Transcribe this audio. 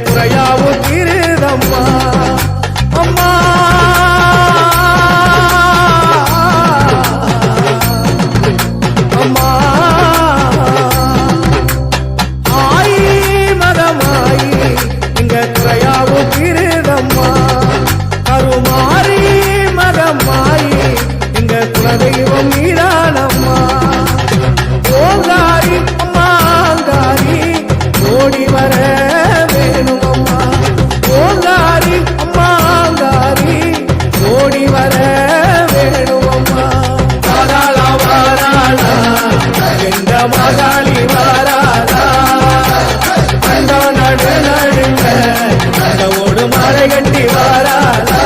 குறையாவும் தீருதம்மா அம்மா அம்மா ஆயி மதமாயி இங்க குறையாவும் தீருதம்மா அருமாறி மதமாயி இங்க குலதெய்வம் நீதானம்மா ஓங்காரி அம்மாங்காரி ஓடி வர வேணும் அம்மா ஓங்காரி அம்மாங்காரி ஓடி வர வேணும் அம்மா வாராளா வாராளா எந்த மகாளி வாராளா அந்த நடு நடுங்க ஓடு மலை கட்டி வாராளா